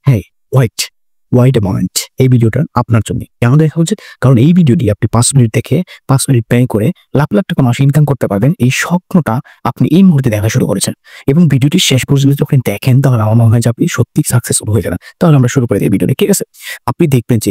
হ্যাঁ, wait wait a moment. এই ভিডিওটা আপনার জন্য কেন দেখা উচিত? কারণ এই ভিডিওটি আপনি 5 মিনিট দেখে 5 মিনিট ব্যয় করে লাখ লাখ টাকা মাসে ইনকাম করতে পারবেন, এই স্বপ্নটা আপনি এই মুহূর্তে দেখা শুরু করেছেন। এবং ভিডিওটি শেষ পর্যন্ত যখন দেখেন তাহলে আমার মনে হয় যে আপনি সত্যিই সাকসেসফুল হয়ে যাবেন। তাহলে আমরা শুরু করে দিই ভিডিওটি, ঠিক আছে? আপনি দেখবেন যে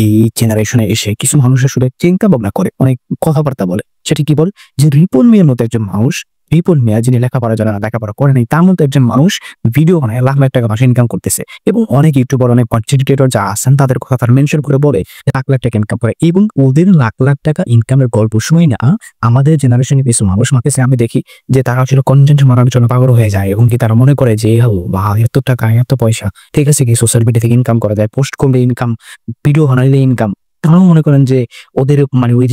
এই জেনারেশনে এসে কিছু মানুষ আসলে চিন্তা ভাবনা করে, অনেক কথাবার্তা বলে। সেটি কি বলে? যে রিপন মিয়ার মতো একজন মানুষ, রিপন মিয়া যিনি লেখাপড়া জানে না, লেখাপড়া করে নাই, তার মতো একজন মানুষ ভিডিও বানায় লাখ লাখ টাকা মাসে ইনকাম করতেছে। এবং অনেক ইউটিউবার, অনেক কন্টেন্ট ক্রিয়েটর যা আছেন তাদের কথা তারা মেনশন করে বলে লাখ লাখ টাকা ইনকাম করে। এবং ওদের লাখ লাখ টাকা ইনকামের গল্প শুনি না আমাদের জেনারেশনে কিছু মানুষ মাঝে আমি দেখি যে তারা আসলে কন্টেন্ট মারার জন্য পাগল হয়ে যায়, এবং কি তারা মনে করে যে বা এত টাকা এত পয়সা, ঠিক আছে, কি সোশ্যাল মিডিয়া থেকে ইনকাম করা যায়, পোস্ট করলে ইনকাম, ভিডিও বানাইলে ইনকাম। তারাও মনে করেন যে ওদের মানে ওই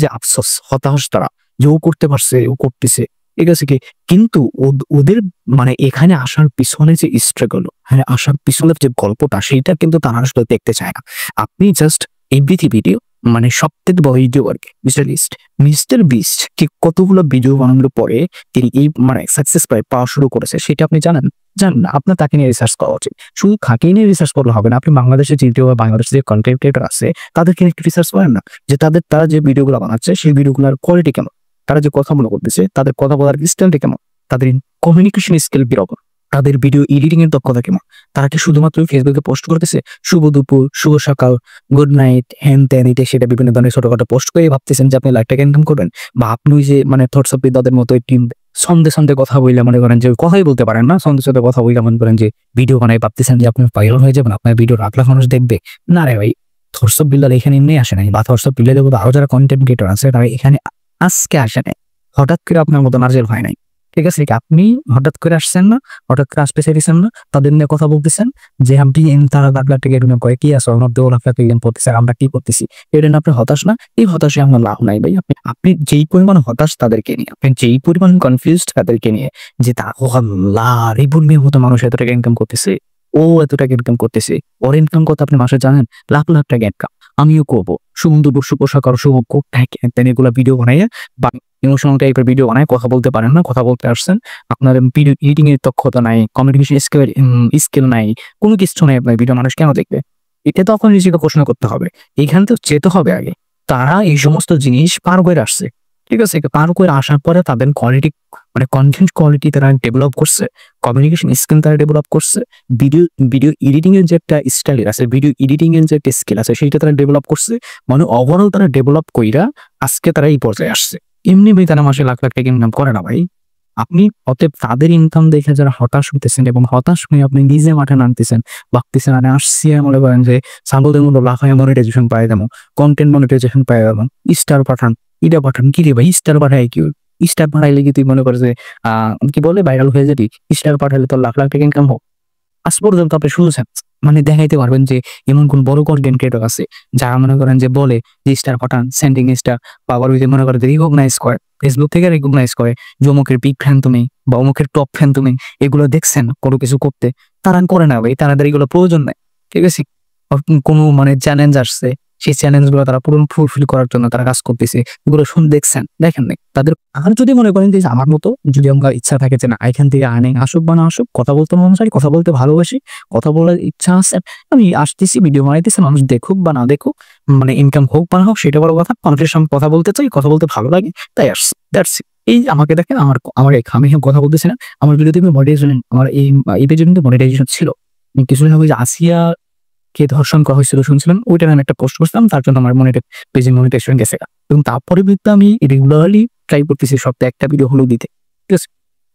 যে আফসোস, হতাশ তারা যে ও করতে পারছে, ও করতেছে, ঠিক আছে কি। কিন্তু ওদের মানে এখানে আসার পিছনে যে স্ট্রাগল, হ্যাঁ, আসার পিছনের যে গল্পটা, সেইটা কিন্তু তারা আসলে দেখতে চায় না। আপনি জাস্ট এভরিথিং ভিডিও, মানে সবথেকে বড় ইউটিউবার কে মিস্টার বিস্ট কি কতগুলো ভিডিও বানানোর পরে তিনি এই মানে সাকসেস পাওয়া শুরু করেছে, সেটা আপনি জানেন না? আপনার তাকে নিয়ে রিসার্চ করা উচিত। শুধু তাকে নিয়ে রিসার্চ করলে হবে না, আপনি বাংলাদেশের যে ইউটিউবার, বাংলাদেশের যে কন্টেন্ট ক্রিয়েটর আছে তাদেরকে একটু রিসার্চ করেন না, যে তারা যে ভিডিওগুলো বানাচ্ছে সেই ভিডিওগুলোর কোয়ালিটি কেমন, তারা যে কথাগুলো করতেছে তাদের কথা বলার স্টাইলটা কেমন, তাদের কমিউনিকেশন স্কিল কিরকম, তাদের ভিডিও এডিটিং এর দক্ষতা কেমন, তারা কি শুধুমাত্র ফেসবুকে পোস্ট করতেছে শুভ দুপুর, শুভ সকাল, গুড নাইট, হ্যান ত্যান, এটা সেটা বিভিন্ন ধরনের ছোটখাটো পোস্ট করে ভাবতেছেন যে আপনি লাখ টাকা ইনকাম করবেন? বা আপনি ওই যে মানে থটস অফ বিদ্যাদের মতো টিম সন্ধে কথা বইলে মনে করেন যে কথাই বলতে পারেন না, সন্ধে কথা বইলে মনে করেন যে ভিডিও বানাই ভাবতেছেন যে আপনি ভাইরাল হয়ে যাবেন, আপনার ভিডিও লাখ লাখ মানুষ দেখবে? না রে ভাই, থটস অফ বিল্ডার এখানে এমনি আসে নাই, বা থটস অফ বিল্ডারের মতো আরো যারা কন্টেন্ট ক্রিয়েটর আছে তারা এখানে আজকে আসে নাই, হঠাৎ করে আপনার মতো নার্জেল হয় নাই, ঠিক আছে? আপনি হঠাৎ করে আসছেন না, হঠাৎ করে আসতে চাইছেন না, তাদের নিয়ে কথা বলতেছেন যে আপনি তারা লাখ লাখ টাকা ইনকাম করে কি আছে, আমার 2 লাখ টাকা ইনকাম করতেছে, আমরা কি করতেছি? এটা না আপনি হতাশ না? এই হতাশে আমার লাভ নাই ভাই। আপনি যেই পরিমাণ হতাশ তাদেরকে নিয়ে, আপনি যেই পরিমাণ কনফিউজড তাদেরকে নিয়ে, যে তা আল্লাহ রিপন মিয়ার মতো মানুষ এত টাকা ইনকাম করতেছে, ও এত টাকা ইনকাম করতেছে, ওর ইনকাম কত আপনি মাসে জানেন? লাখ লাখ টাকা ইনকাম। আমিও করবো সুন্দর শুভ সকাল, শুভ কোট এগুলা ভিডিও বানাইয়া বা ইমোশনাল টাইপের ভিডিও বানায়, কথা বলতে পারেন না, কথা বলতে আসছেন, আপনার ভিডিও এডিটিং এর দক্ষতা নাই, কমিউনিকেশন স্কিল নাই, কোনো কিছু নাই, আপনার ভিডিও মানুষ কেন দেখবে? এটা তখন নিজেকে প্রশ্ন করতে হবে। এখান থেকে যেতে হবে আগে তারা এই সমস্ত জিনিস পার করে আসছে, ঠিক আছে? পার করে আসার পরে তাদের কোয়ালিটি, মানে কন্টেন্ট কোয়ালিটি তারা ডেভেলপ করছে, কমিউনিকেশন স্কিল তারা ডেভেলপ করছে, ভিডিও এডিটিং এর যে একটা স্টাইল আছে, ভিডিও এডিটিং এর যে একটা স্কিল আছে সেইটা তারা ডেভেলপ করছে। মানে ওভারঅল তারা ডেভেলপ কইরা আজকে তারা এই পর্যায়ে আসছে। এমনি ভাই তারা মাসে লাখ লাখ টাকা ইনকাম করে না ভাই। আপনি অতএব তাদের ইনকাম দেখে যারা হতাশ হইতেছেন এবং হতাশ হয়ে আপনি নিজে মাঠে নামতেছেন, ভাবতেছেন আরে আসছি, মনে করেন যে ছাগলের মতো লাখ মনিটাইজেশন পাই যাবো, কন্টেন্ট মনিটাইজেশন পাই যাবো, স্টার পাঠান, ইটা পাঠান, কি রে ভাই স্টার পাঠায় কি? স্টার পাঠাইলে কি তুই মনে কর যে কি বলে ভাইরাল হয়ে যাবি? স্টার পাঠাইলে তোর লাখ লাখ টাকা ইনকাম হোক? আজ পর্যন্ত আপনি শুনছেন মানে দেখাইতে পারবেন যে এমন কোন বড় কন্টেন্ট ক্রিয়েটর আছে যারা মনে করেন যে বলে যে স্টার পাঠান, সেন্ডিং স্টার, বা আবার ওই যে মনে করেন রিকগনাইজ করে, ফেসবুক থেকে রিকগনাইজ করে যে অমুকের বিগ ফ্যান তুমি বা অমুকের টপ ফ্যান তুমি, এগুলো দেখছেন কোনো কিছু করতে? তারা করে না ভাই, তাদের এগুলো প্রয়োজন নাই, ঠিক আছে? কোনো মানে চ্যালেঞ্জ আসছে, সেই চ্যালেঞ্জ গুলো তারা ফুলফিল করার জন্য তারা কাজ করতেছে, এগুলো দেখছেন, দেখেন নাই তাদের? আর যদি মনে করেন যে আমার মতো যদি আমার ইচ্ছা থাকে যে না এখান থেকে আর্নিং আসুক বা না আসুক, কথা বলতে মন চাই, কথা বলতে ভালোবাসি, কথা বলার ইচ্ছা আছে, আমি আসতেছি, ভিডিও বানাইতেছি, মানুষ দেখুক বা না দেখুক, মানে ইনকাম হোক বা না হোক সেটা বড় কথা, মানুষের সামনে কথা বলতে চাই, কথা বলতে ভালো লাগে, তাই আসছি, দ্যাটস ইট। এই আমাকে দেখেন, আমার আমি কথা বলতেছি না, আমার ভিডিওতে মনিটাইজেশন, আমার এই পেজে কিন্তু মনিটাইজেশন ছিল। কিছুদিন আগে যে আসিয়া কে ধর্ষণ করা হয়েছিল শুনছিলেন, ওইটা আমি একটা পোস্ট করছিলাম, তার জন্য আমার পেজে মনিটাইজেশন গেছে। এবং তারপরে কিন্তু আমি রেগুলারলি ট্রাই করতেছি সপ্তাহে একটা ভিডিও হলেও দিতে, ঠিক আছে,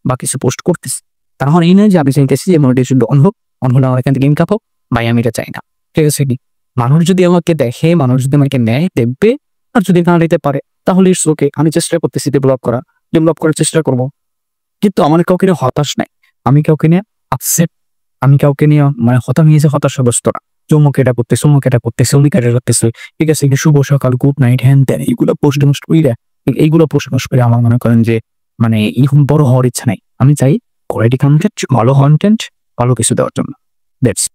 বা কিছু পোস্ট করতেছি। তার মানে এই নয় যে আমি চাইতেছি যে মনিটাইজেশন অন হোক, অন হলে আমার এখান থেকে ইনকাম হোক, ভাই আমি এটা চাই না, ঠিক আছে কি? মানুষ যদি আমাকে দেখে, মানুষ যদি আমাকে নেয়, দেখবে, আর যদি না নিতে পারে তাহলে ইটস ওকে। আমি চেষ্টা করতেছি ডেভেলপ করার চেষ্টা করবো, কিন্তু আমার কাউকে নিয়ে হতাশ নাই, আমি কাউকে নিয়ে আপসেট, আমি কাউকে নিয়ে মানে হতাশাগ্রস্ত না। চমক এটা করতেছে, অমুক এটা করতেছে, অমুক এটা করতেছে, ঠিক আছে? শুভ সকাল, গুড নাইট, হ্যান ত্যান, এইগুলো পোস্ট করে আমার মনে করেন যে মানে এখন বড় হওয়ার ইচ্ছা নাই। আমি চাই কোয়ালিটি কন্টেন্ট, ভালো কন্টেন্ট, ভালো কিছু দেওয়ার জন্য। দ্যাটস